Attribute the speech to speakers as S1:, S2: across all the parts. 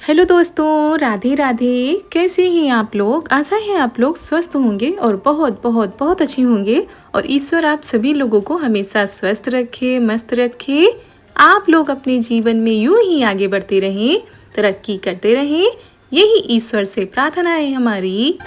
S1: Hello दोस्तों, राधे राधे। कैसे हैं आप लोग? आशा है आप लोग स्वस्थ होंगे और बहुत बहुत बहुत अच्छे होंगे। और ईश्वर आप सभी लोगों को हमेशा स्वस्थ रखे, मस्त रखे। आप लोग अपने जीवन में यूं ही आगे बढ़ते रहें, तरक्की करते रहें, यही ईश्वर से प्रार्थना है हमारी।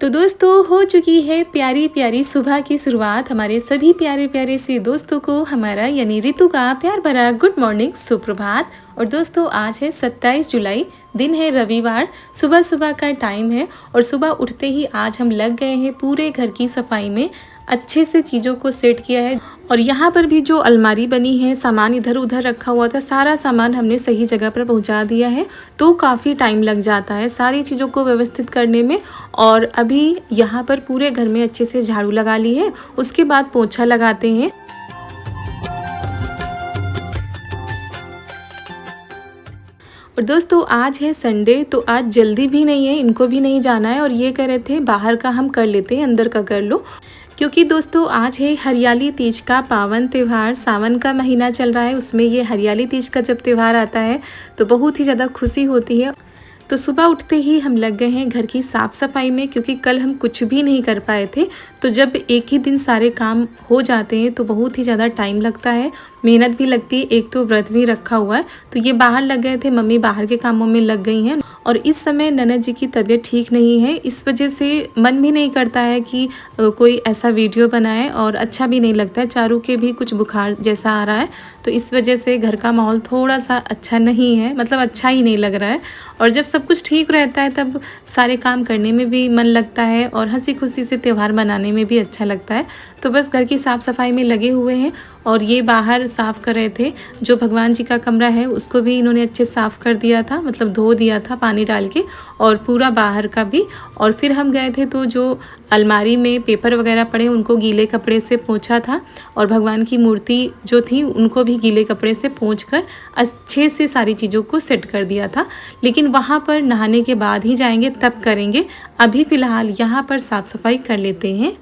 S1: तो दोस्तों, हो चुकी है प्यारी प्यारी सुबह की शुरुआत। हमारे सभी प्यारे प्यारे से दोस्तों को हमारा यानी ऋतु का प्यार भरा गुड मॉर्निंग, सुप्रभात। और दोस्तों, आज है 27 जुलाई, दिन है रविवार, सुबह सुबह का टाइम है। और सुबह उठते ही आज हम लग गए हैं पूरे घर की सफाई में। अच्छे से चीज़ों को सेट किया है। और यहाँ पर भी जो अलमारी बनी है, सामान इधर उधर रखा हुआ था, सारा सामान हमने सही जगह पर पहुँचा दिया है। तो काफ़ी टाइम लग जाता है सारी चीज़ों को व्यवस्थित करने में। और अभी यहाँ पर पूरे घर में अच्छे से झाड़ू लगा ली है, उसके बाद पोछा लगाते हैं। और दोस्तों, आज है संडे, तो आज जल्दी भी नहीं है, इनको भी नहीं जाना है। और ये कह रहे थे बाहर का हम कर लेते हैं, अंदर का कर लो। क्योंकि दोस्तों, आज है हरियाली तीज का पावन त्यौहार। सावन का महीना चल रहा है, उसमें ये हरियाली तीज का जब त्यौहार आता है तो बहुत ही ज़्यादा खुशी होती है। तो सुबह उठते ही हम लग गए हैं घर की साफ़ सफाई में, क्योंकि कल हम कुछ भी नहीं कर पाए थे। तो जब एक ही दिन सारे काम हो जाते हैं तो बहुत ही ज़्यादा टाइम लगता है, मेहनत भी लगती है। एक तो व्रत भी रखा हुआ है, तो ये बाहर लग गए थे, मम्मी बाहर के कामों में लग गई हैं। और इस समय ननद जी की तबीयत ठीक नहीं है, इस वजह से मन भी नहीं करता है कि कोई ऐसा वीडियो बनाए, और अच्छा भी नहीं लगता है। चारू के भी कुछ बुखार जैसा आ रहा है, तो इस वजह से घर का माहौल थोड़ा सा अच्छा नहीं है, मतलब अच्छा ही नहीं लग रहा है। और जब सब कुछ ठीक रहता है तब सारे काम करने में भी मन लगता है और हंसी खुशी से त्यौहार मनाने में भी अच्छा लगता है। तो बस घर की साफ़ सफाई में लगे हुए हैं। और ये बाहर साफ़ कर रहे थे, जो भगवान जी का कमरा है उसको भी इन्होंने अच्छे साफ़ कर दिया था, मतलब धो दिया था पानी डाल के, और पूरा बाहर का भी। और फिर हम गए थे तो जो अलमारी में पेपर वगैरह पड़े उनको गीले कपड़े से पोंछा था। और भगवान की मूर्ति जो थी उनको भी गीले कपड़े से पोंछकर अच्छे से सारी चीज़ों को सेट कर दिया था। लेकिन वहाँ पर नहाने के बाद ही जाएंगे, तब करेंगे। अभी फ़िलहाल यहाँ पर साफ़ सफाई कर लेते हैं।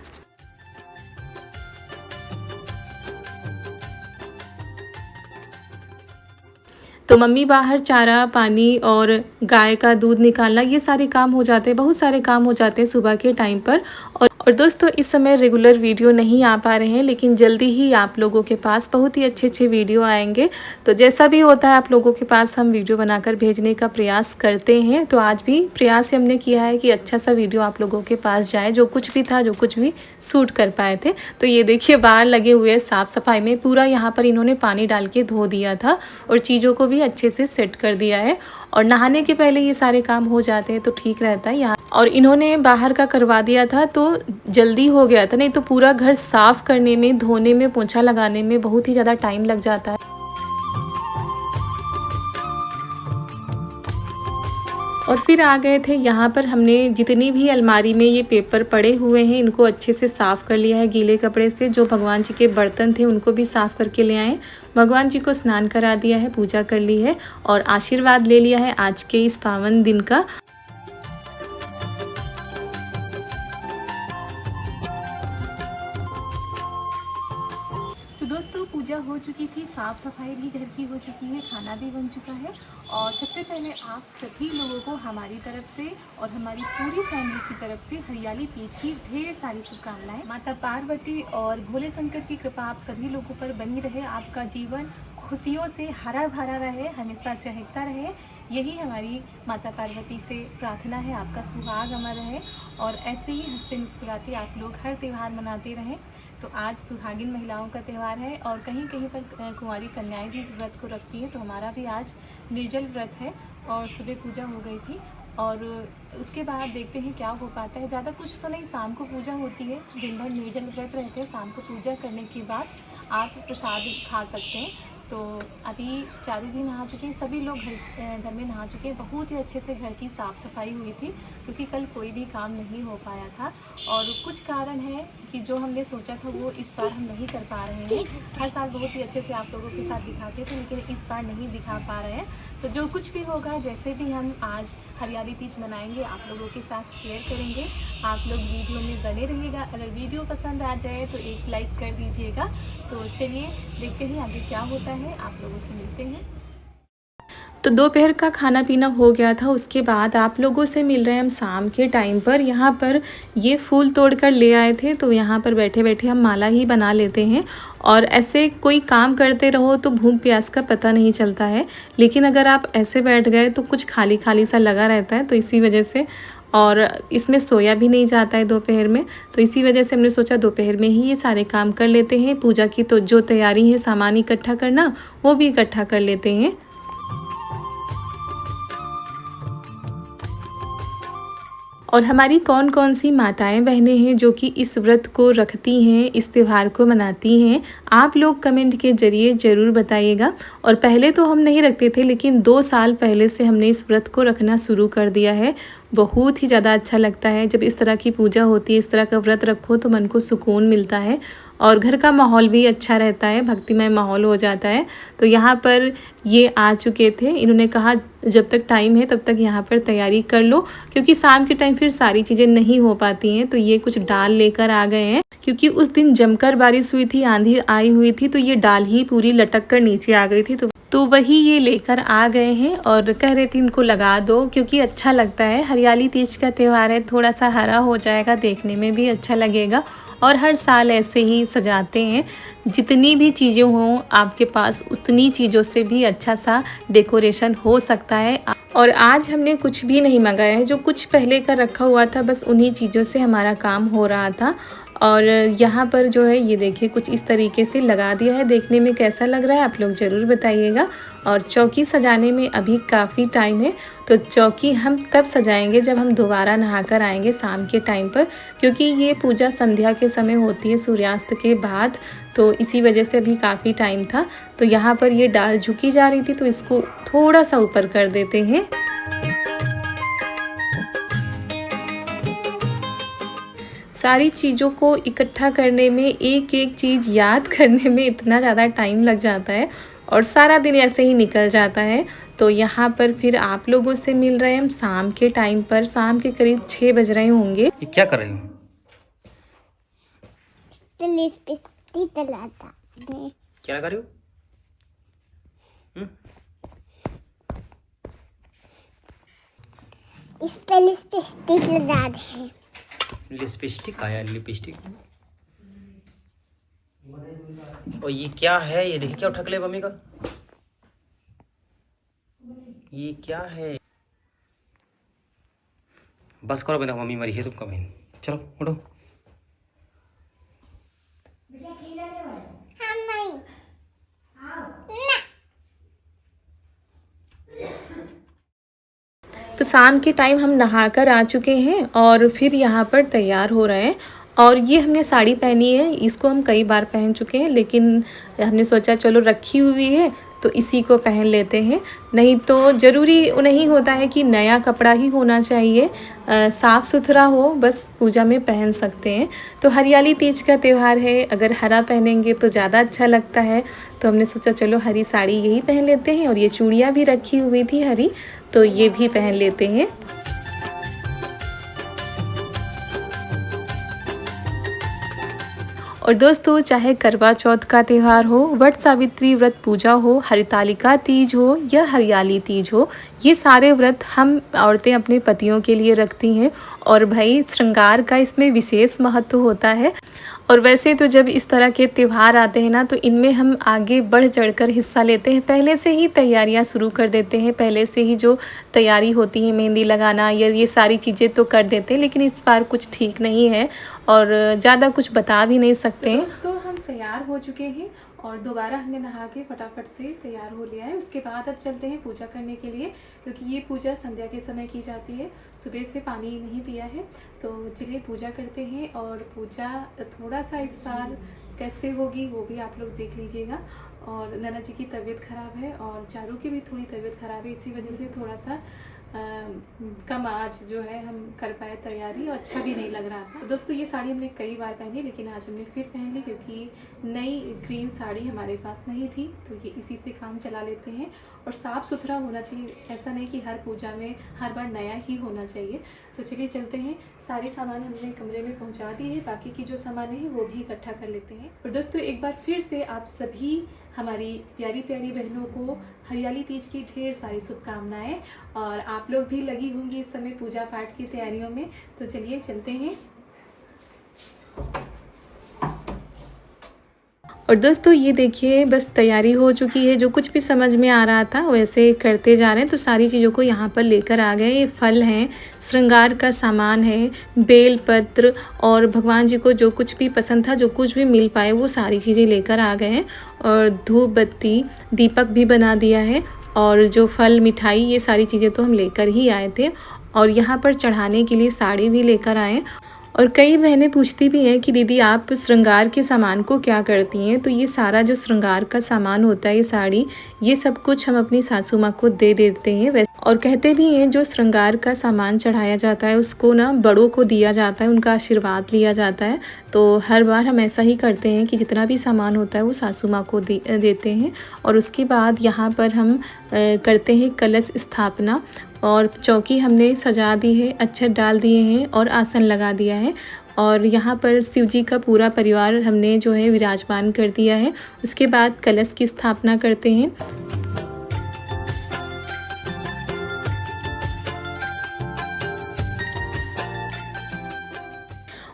S1: तो मम्मी बाहर चारा पानी और गाय का दूध निकालना, ये सारे काम हो जाते हैं, बहुत सारे काम हो जाते हैं सुबह के टाइम पर। और दोस्तों, इस समय रेगुलर वीडियो नहीं आ पा रहे हैं, लेकिन जल्दी ही आप लोगों के पास बहुत ही अच्छे अच्छे वीडियो आएंगे। तो जैसा भी होता है आप लोगों के पास हम वीडियो बनाकर भेजने का प्रयास करते हैं। तो आज भी प्रयास हमने किया है कि अच्छा सा वीडियो आप लोगों के पास जाए, जो कुछ भी था, जो कुछ भी शूट कर पाए थे। तो ये देखिए बाहर लगे हुए साफ़ सफाई में पूरा यहाँ पर इन्होंने पानी डाल के धो दिया था और चीज़ों को भी अच्छे से सेट कर दिया है। और नहाने के पहले ये सारे काम हो जाते हैं तो ठीक रहता है यहाँ। और इन्होंने बाहर का करवा दिया था तो जल्दी हो गया था, नहीं तो पूरा घर साफ़ करने में, धोने में, पोंछा लगाने में बहुत ही ज़्यादा टाइम लग जाता है। और फिर आ गए थे यहाँ पर, हमने जितनी भी अलमारी में ये पेपर पड़े हुए हैं इनको अच्छे से साफ़ कर लिया है गीले कपड़े से। जो भगवान जी के बर्तन थे उनको भी साफ़ करके ले आए। भगवान जी को स्नान करा दिया है, पूजा कर ली है और आशीर्वाद ले लिया है आज के इस पावन दिन का। तो दोस्तों, पूजा हो चुकी थी, साफ़ सफाई भी घर की हो चुकी है, खाना भी बन चुका है। और सबसे पहले आप सभी लोगों को हमारी तरफ से और हमारी पूरी फैमिली की तरफ से हरियाली तीज की ढेर सारी शुभकामनाएं। माता पार्वती और भोले शंकर की कृपा आप सभी लोगों पर बनी रहे, आपका जीवन खुशियों से हरा भरा रहे, हमेशा चहकता रहे। यही हमारी माता पार्वती से प्रार्थना है, आपका सुहाग अमर रहे और ऐसे ही हंसते मुस्कुराते आप लोग हर त्यौहार मनाते रहें। तो आज सुहागिन महिलाओं का त्यौहार है और कहीं कहीं पर कुंवारी कन्याएं भी इस व्रत को रखती हैं। तो हमारा भी आज निर्जल व्रत है और सुबह पूजा हो गई थी और उसके बाद देखते हैं क्या हो पाता है। ज़्यादा कुछ तो नहीं, शाम को पूजा होती है, दिन भर निर्जल व्रत रहते हैं। शाम को पूजा करने के बाद आप प्रसाद खा सकते हैं। तो अभी चारू भी नहा चुके हैं, सभी लोग घर में नहा चुके हैं। बहुत ही अच्छे से घर की साफ़ सफाई हुई थी क्योंकि कल कोई भी काम नहीं हो पाया था और कुछ कारण है कि जो हमने सोचा था वो इस बार हम नहीं कर पा रहे हैं। हर साल बहुत ही अच्छे से आप लोगों के साथ दिखाते थे लेकिन इस बार नहीं दिखा पा रहे हैं। तो जो कुछ भी होगा, जैसे भी हम आज हरियाली तीज मनाएंगे, आप लोगों के साथ शेयर करेंगे। आप लोग वीडियो में बने रहिएगा। अगर वीडियो पसंद आ जाए तो एक लाइक कर दीजिएगा। तो चलिए देखते हैं आगे क्या होता है, आप लोगों से मिलते हैं। तो दोपहर का खाना पीना हो गया था, उसके बाद आप लोगों से मिल रहे हैं हम शाम के टाइम पर। यहाँ पर ये फूल तोड़ कर ले आए थे तो यहाँ पर बैठे बैठे हम माला ही बना लेते हैं और ऐसे कोई काम करते रहो तो भूख प्यास का पता नहीं चलता है। लेकिन अगर आप ऐसे बैठ गए तो कुछ खाली खाली सा लगा रहता है, तो इसी वजह से, और इसमें सोया भी नहीं जाता है दोपहर में, तो इसी वजह से हमने सोचा दोपहर में ही ये सारे काम कर लेते हैं। पूजा की तो जो तैयारी है, सामान इकट्ठा करना, वो भी इकट्ठा कर लेते हैं। और हमारी कौन कौन सी माताएं बहनें हैं जो कि इस व्रत को रखती हैं, इस त्यौहार को मनाती हैं, आप लोग कमेंट के ज़रिए ज़रूर बताइएगा। और पहले तो हम नहीं रखते थे लेकिन 2 साल पहले से हमने इस व्रत को रखना शुरू कर दिया है। बहुत ही ज़्यादा अच्छा लगता है जब इस तरह की पूजा होती है, इस तरह का व्रत रखो तो मन को सुकून मिलता है और घर का माहौल भी अच्छा रहता है, भक्तिमय माहौल हो जाता है। तो यहाँ पर ये आ चुके थे, इन्होंने कहा जब तक टाइम है तब तक यहाँ पर तैयारी कर लो क्योंकि शाम के टाइम फिर सारी चीज़ें नहीं हो पाती हैं। तो ये कुछ डाल लेकर आ गए हैं क्योंकि उस दिन जमकर बारिश हुई थी, आंधी आई हुई थी, तो ये डाल ही पूरी लटक कर नीचे आ गई थी। तो वही ये लेकर आ गए हैं और कह रहे थे इनको लगा दो क्योंकि अच्छा लगता है। हरियाली तीज का त्यौहार है, थोड़ा सा हरा हो जाएगा, देखने में भी अच्छा लगेगा और हर साल ऐसे ही सजाते हैं। जितनी भी चीज़ें हों आपके पास, उतनी चीज़ों से भी अच्छा सा डेकोरेशन हो सकता है। और आज हमने कुछ भी नहीं मंगाया है, जो कुछ पहले का रखा हुआ था बस उन्हीं चीज़ों से हमारा काम हो रहा था। और यहाँ पर जो है ये देखिए कुछ इस तरीके से लगा दिया है। देखने में कैसा लग रहा है आप लोग ज़रूर बताइएगा। और चौकी सजाने में अभी काफ़ी टाइम है, तो चौकी हम तब सजाएंगे जब हम दोबारा नहाकर आएंगे शाम के टाइम पर, क्योंकि ये पूजा संध्या के समय होती है, सूर्यास्त के बाद। तो इसी वजह से अभी काफ़ी टाइम था। तो यहाँ पर ये डाल झुकी जा रही थी तो इसको थोड़ा सा ऊपर कर देते हैं। सारी चीज़ों को इकट्ठा करने में, एक एक चीज़ याद करने में इतना ज़्यादा टाइम लग जाता है और सारा दिन ऐसे ही निकल जाता है। तो यहाँ पर फिर आप लोगों से मिल रहे हैं हम शाम के टाइम पर। शाम के करीब 6 बज रहे होंगे।
S2: ये क्या कर रहे हो? क्या कर रहे हो?
S3: इस पे लिपस्टिक लगा दे।
S2: लिपस्टिक आया, लिपस्टिक। और ये क्या है? ये देखिए क्या उठा के ले मम्मी का। ये क्या है? बस करो बेटा, मम्मी मरी है तुमका बहन। चलो उठो।
S1: तो शाम के टाइम हम नहाकर आ चुके हैं और फिर यहाँ पर तैयार हो रहे हैं। और ये हमने साड़ी पहनी है, इसको हम कई बार पहन चुके हैं लेकिन हमने सोचा चलो रखी हुई है तो इसी को पहन लेते हैं। नहीं तो ज़रूरी नहीं होता है कि नया कपड़ा ही होना चाहिए, साफ़ सुथरा हो बस पूजा में पहन सकते हैं। तो हरियाली तीज का त्यौहार है, अगर हरा पहनेंगे तो ज़्यादा अच्छा लगता है। तो हमने सोचा चलो हरी साड़ी यही पहन लेते हैं और ये चूड़ियाँ भी रखी हुई थी हरी, तो ये भी पहन लेते हैं। और दोस्तों चाहे करवा चौथ का त्यौहार हो, वट सावित्री व्रत पूजा हो, हरितालिका तीज हो या हरियाली तीज हो, ये सारे व्रत हम औरतें अपने पतियों के लिए रखती हैं। और भाई श्रृंगार का इसमें विशेष महत्व होता है। और वैसे तो जब इस तरह के त्यौहार आते हैं ना तो इनमें हम आगे बढ़ चढ़कर हिस्सा लेते हैं, पहले से ही तैयारियां शुरू कर देते हैं, पहले से ही जो तैयारी होती है मेहंदी लगाना या ये सारी चीज़ें तो कर देते हैं। लेकिन इस बार कुछ ठीक नहीं है और ज़्यादा कुछ बता भी नहीं सकते हैं। दोस्तों हम तैयार हो चुके हैं और दोबारा हमने नहा के फटाफट से तैयार हो लिया है। उसके बाद अब चलते हैं पूजा करने के लिए, क्योंकि ये पूजा संध्या के समय की जाती है। सुबह से पानी नहीं पिया है, तो चलिए पूजा करते हैं। और पूजा थोड़ा सा इस बार कैसे होगी वो भी आप लोग देख लीजिएगा। और नैना जी की तबीयत ख़राब है और चारू की भी थोड़ी तबीयत ख़राब है, इसी वजह से थोड़ा सा कम आज जो है हम कर पाए तैयारी, और अच्छा भी नहीं लग रहा था। तो दोस्तों ये साड़ी हमने कई बार पहनी, लेकिन आज हमने फिर पहन ली, क्योंकि नई ग्रीन साड़ी हमारे पास नहीं थी, तो ये इसी से काम चला लेते हैं। और साफ़ सुथरा होना चाहिए, ऐसा नहीं कि हर पूजा में हर बार नया ही होना चाहिए। तो चलिए चलते हैं। सारे सामान हमने कमरे में पहुंचा दिए हैं, बाकी की जो सामान है वो भी इकट्ठा कर लेते हैं। और दोस्तों एक बार फिर से आप सभी हमारी प्यारी प्यारी बहनों को हरियाली तीज की ढेर सारी शुभकामनाएं। और आप लोग भी लगी होंगी इस समय पूजा पाठ की तैयारियों में, तो चलिए चलते हैं। और दोस्तों ये देखिए बस तैयारी हो चुकी है, जो कुछ भी समझ में आ रहा था वैसे करते जा रहे हैं। तो सारी चीज़ों को यहाँ पर लेकर आ गए। ये फल हैं, श्रृंगार का सामान है, बेल पत्र, और भगवान जी को जो कुछ भी पसंद था, जो कुछ भी मिल पाए वो सारी चीज़ें लेकर आ गए हैं। और धूप बत्ती दीपक भी बना दिया है, और जो फल मिठाई ये सारी चीज़ें तो हम लेकर ही आए थे। और यहाँ पर चढ़ाने के लिए साड़ी भी लेकर आए। और कई बहनें पूछती भी हैं कि दीदी आप श्रृंगार के सामान को क्या करती हैं। तो ये सारा जो श्रृंगार का सामान होता है, ये साड़ी, ये सब कुछ हम अपनी सासू माँ को दे देते हैं। वैसे और कहते भी हैं जो श्रृंगार का सामान चढ़ाया जाता है उसको ना बड़ों को दिया जाता है, उनका आशीर्वाद लिया जाता है। तो हर बार हम ऐसा ही करते हैं कि जितना भी सामान होता है वो सासू माँ को देते हैं। और उसके बाद यहाँ पर हम करते हैं कलश स्थापना, और चौकी हमने सजा दी है, अक्षत डाल दिए हैं और आसन लगा दिया है। और यहाँ पर शिव जी का पूरा परिवार हमने जो है विराजमान कर दिया है। उसके बाद कलश की स्थापना करते हैं।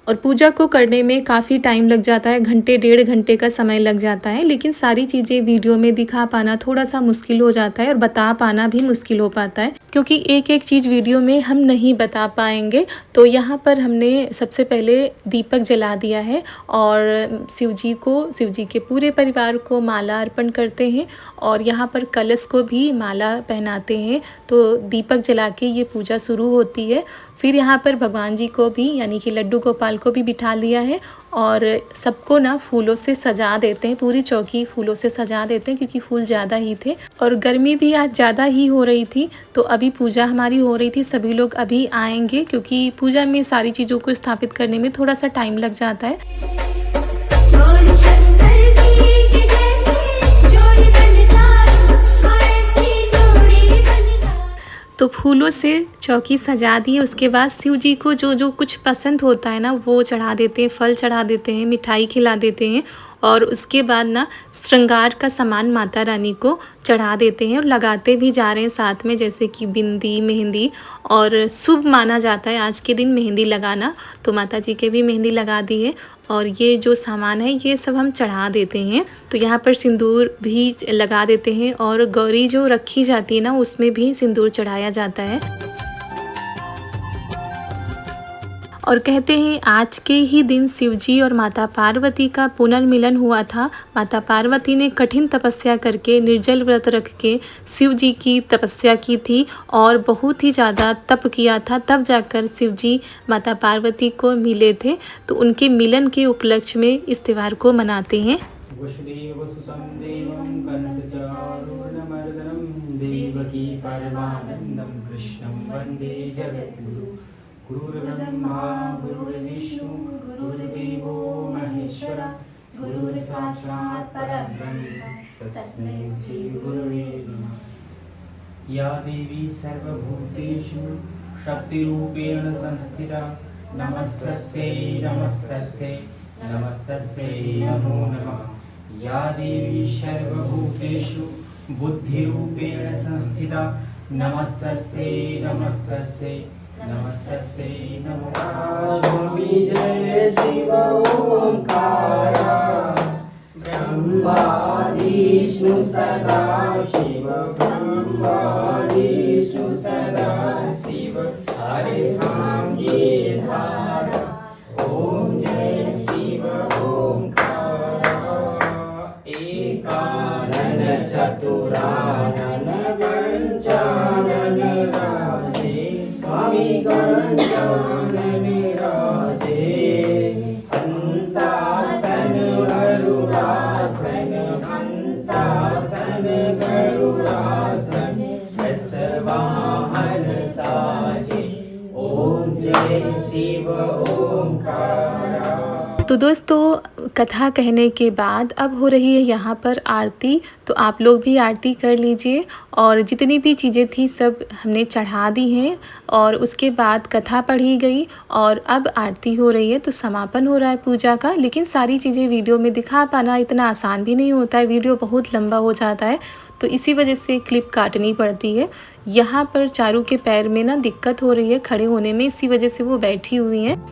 S1: और पूजा को करने में काफ़ी टाइम लग जाता है, घंटे 1.5 घंटे का समय लग जाता है। लेकिन सारी चीज़ें वीडियो में दिखा पाना थोड़ा सा मुश्किल हो जाता है, और बता पाना भी मुश्किल हो पाता है, क्योंकि एक एक चीज़ वीडियो में हम नहीं बता पाएंगे। तो यहाँ पर हमने सबसे पहले दीपक जला दिया है, और शिव जी के पूरे परिवार को माला अर्पण करते हैं, और यहाँ पर कलश को भी माला पहनाते हैं। तो दीपक जला के ये पूजा शुरू होती है। फिर यहाँ पर भगवान जी को भी, यानी कि लड्डू गोपाल को भी बिठा लिया है, और सबको ना फूलों से सजा देते हैं। पूरी चौकी फूलों से सजा देते हैं, क्योंकि फूल ज़्यादा ही थे और गर्मी भी आज ज़्यादा ही हो रही थी। तो अभी पूजा हमारी हो रही थी, सभी लोग अभी आएंगे, क्योंकि पूजा में सारी चीज़ों को स्थापित करने में थोड़ा सा टाइम लग जाता है। तो फूलों से चौकी सजा दी है। उसके बाद शिव जी को जो जो कुछ पसंद होता है ना वो चढ़ा देते हैं, फल चढ़ा देते हैं, मिठाई खिला देते हैं। और उसके बाद ना श्रृंगार का सामान माता रानी को चढ़ा देते हैं, और लगाते भी जा रहे हैं साथ में, जैसे कि बिंदी, मेहंदी। और शुभ माना जाता है आज के दिन मेहंदी लगाना, तो माता जी के भी मेहंदी लगा दी है। और ये जो सामान है ये सब हम चढ़ा देते हैं। तो यहाँ पर सिंदूर भी लगा देते हैं, और गौरी जो रखी जाती है ना उसमें भी सिंदूर चढ़ाया जाता है। और कहते हैं आज के ही दिन शिवजी और माता पार्वती का पुनर्मिलन हुआ था। माता पार्वती ने कठिन तपस्या करके, निर्जल व्रत रख के शिव जी की तपस्या की थी, और बहुत ही ज़्यादा तप किया था, तब जाकर शिव जी माता पार्वती को मिले थे। तो उनके मिलन के उपलक्ष्य में इस त्यौहार को मनाते हैं।
S2: गुरुर्ब्रह्मा गुरुर्विष्णु गुरुर्देवो महेश्वरा गुरुर्साक्षात् परब्रह्म तस्मै श्री गुरुवे नमः। या देवी सर्वभूतेषु शक्तिरूपेण संस्थिता नमस्तस्यै नमस्तस्यै नमस्तस्यै नमो नमः। या देवी सर्वभूतेषु बुद्धिरूपेण संस्थिता नमस्तस्यै नमस्तस्यै नमस्तस्यै नमो नमः। जय शिव ओंकारा ब्रह्मा विष्णु सदा शिव, ब्रह्मा विष्णु सदा शिव, हरे धाम ये धारा ओम जय शिव ओंकारा एकानन चतुरानन गंजानन राजे स्वामी गंजानन राजे हंसासन गरुडासन हंसासन गरुडासन वाहन साजे ओम जय शिव ओंकारा।
S1: तो दोस्तों कथा कहने के बाद अब हो रही है यहाँ पर आरती। तो आप लोग भी आरती कर लीजिए और जितनी भी चीज़ें थी सब हमने चढ़ा दी हैं और उसके बाद कथा पढ़ी गई और अब आरती हो रही है। तो समापन हो रहा है पूजा का, लेकिन सारी चीज़ें वीडियो में दिखा पाना इतना आसान भी नहीं होता है, वीडियो बहुत लंबा हो जाता है, तो इसी वजह से क्लिप काटनी पड़ती है। यहाँ पर चारू के पैर में ना दिक्कत हो रही है खड़े होने में, इसी वजह से वो बैठी हुई हैं।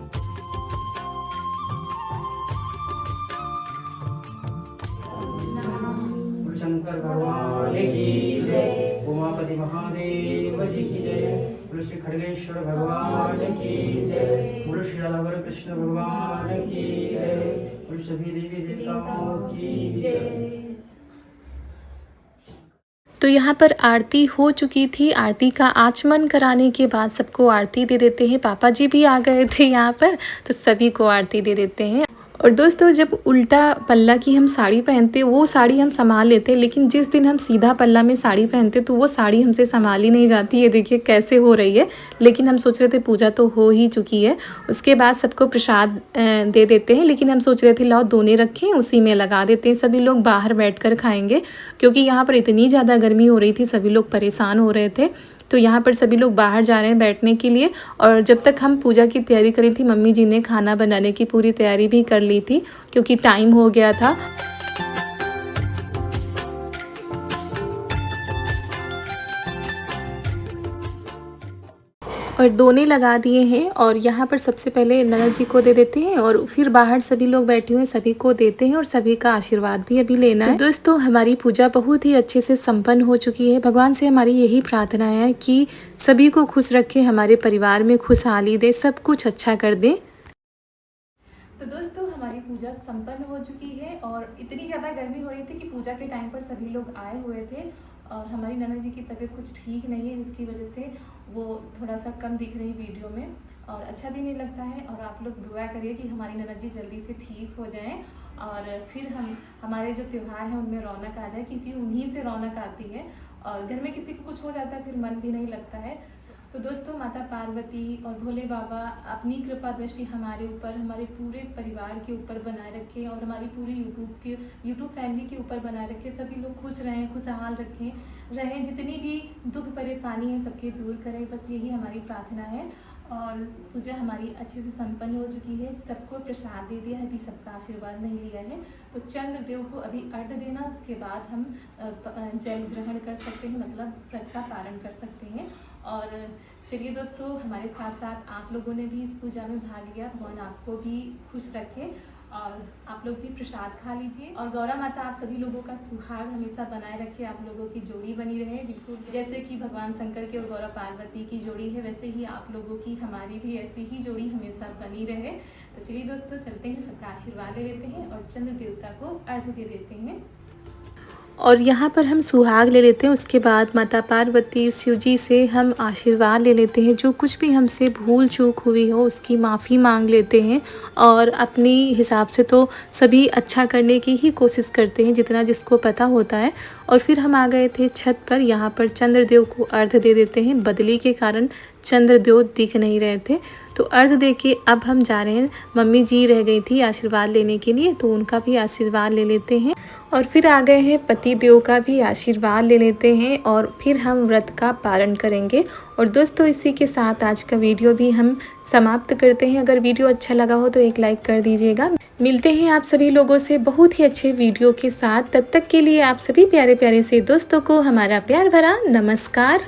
S2: शंकर भगवान की जय, उमापति महादेव जी की जय, श्री खड़गेश्वर भगवान की जय, श्री राधावर कृष्ण भगवान की जय, सभी देवी देवताओं की जय।
S1: तो यहाँ पर आरती हो चुकी थी। आरती का आचमन कराने के बाद सबको आरती दे देते हैं। पापा जी भी आ गए थे यहाँ पर, तो सभी को आरती दे देते हैं। और दोस्तों जब उल्टा पल्ला की हम साड़ी पहनते वो साड़ी हम संभाल लेते, लेकिन जिस दिन हम सीधा पल्ला में साड़ी पहनते तो वो साड़ी हमसे संभाली नहीं जाती है। देखिए कैसे हो रही है, लेकिन हम सोच रहे थे पूजा तो हो ही चुकी है, उसके बाद सबको प्रसाद दे देते हैं, लेकिन हम सोच रहे थे लाओ दोने रखें उसी में लगा देते हैं, सभी लोग बाहर बैठ कर खाएँगे, क्योंकि यहाँ पर इतनी ज़्यादा गर्मी हो रही थी, सभी लोग परेशान हो रहे थे। तो यहाँ पर सभी लोग बाहर जा रहे हैं बैठने के लिए। और जब तक हम पूजा की तैयारी करी थी, मम्मी जी ने खाना बनाने की पूरी तैयारी भी कर ली थी, क्योंकि टाइम हो गया था। और दोने लगा दिए हैं और यहाँ पर सबसे पहले ननद जी को दे देते हैं और फिर बाहर सभी लोग बैठे हुए सभी को देते हैं और सभी का आशीर्वाद भी अभी लेना है। तो दोस्तों हमारी पूजा बहुत ही अच्छे से संपन्न हो चुकी है। भगवान से हमारी यही प्रार्थना है कि सभी को खुश रखे, हमारे परिवार में खुशहाली दे, सब कुछ अच्छा कर दे। तो दोस्तों हमारी पूजा संपन्न हो चुकी है और इतनी ज़्यादा गर्मी हो रही थी कि पूजा के टाइम पर सभी लोग आए हुए थे और हमारी ननद जी की तबीयत कुछ ठीक नहीं है, जिसकी वजह से वो थोड़ा सा कम दिख रही वीडियो में और अच्छा भी नहीं लगता है। और आप लोग दुआ करिए कि हमारी ननद जी जल्दी से ठीक हो जाएं और फिर हमारे जो त्यौहार हैं उनमें रौनक आ जाए, क्योंकि उन्हीं से रौनक आती है और घर में किसी को कुछ हो जाता है फिर मन भी नहीं लगता है। तो दोस्तों माता पार्वती और भोले बाबा अपनी कृपा दृष्टि हमारे ऊपर, हमारे पूरे परिवार के ऊपर बनाए रखें और हमारी पूरी यूट्यूब फैमिली के ऊपर बनाए रखें। सभी लोग खुश रहें, खुशहाल रहें, जितनी भी दुख परेशानी है सबके दूर करें, बस यही हमारी प्रार्थना है। और पूजा हमारी अच्छे से संपन्न हो चुकी है, सबको प्रसाद दे दिया है, अभी सबका आशीर्वाद नहीं लिया है। तो चंद्र देव को अभी अर्घ देना, उसके बाद हम जल ग्रहण कर सकते हैं, मतलब व्रत का पारण कर सकते हैं। और चलिए दोस्तों हमारे साथ साथ आप लोगों ने भी इस पूजा में भाग लिया, भगवान आपको भी खुश रखे और आप लोग भी प्रसाद खा लीजिए। और गौरा माता आप सभी लोगों का सुहाग हमेशा बनाए रखे, आप लोगों की जोड़ी बनी रहे, बिल्कुल जैसे कि भगवान शंकर की और गौरा पार्वती की जोड़ी है, वैसे ही आप लोगों की हमारी भी ऐसी ही जोड़ी हमेशा बनी रहे। तो चलिए दोस्तों चलते हैं, सबका आशीर्वाद ले लेते हैं और चंद्र देवता को अर्घ दे देते हैं। और यहाँ पर हम सुहाग ले लेते हैं, उसके बाद माता पार्वती शिव जी से हम आशीर्वाद ले लेते हैं, जो कुछ भी हमसे भूल चूक हुई हो उसकी माफ़ी मांग लेते हैं और अपनी हिसाब से तो सभी अच्छा करने की ही कोशिश करते हैं जितना जिसको पता होता है। और फिर हम आ गए थे छत पर, यहाँ पर चंद्रदेव को अर्घ दे देते हैं, बदली के कारण चंद्रदेव दिख नहीं रहे थे। तो अर्घ दे के अब हम जा रहे हैं, मम्मी जी रह गई थी आशीर्वाद लेने के लिए, तो उनका भी आशीर्वाद ले लेते हैं। और फिर आ गए हैं पति देव का भी आशीर्वाद ले लेते हैं और फिर हम व्रत का पारण करेंगे। और दोस्तों इसी के साथ आज का वीडियो भी हम समाप्त करते हैं। अगर वीडियो अच्छा लगा हो तो एक लाइक कर दीजिएगा। मिलते हैं आप सभी लोगों से बहुत ही अच्छे वीडियो के साथ, तब तक के लिए आप सभी प्यारे प्यारे से दोस्तों को हमारा प्यार भरा नमस्कार।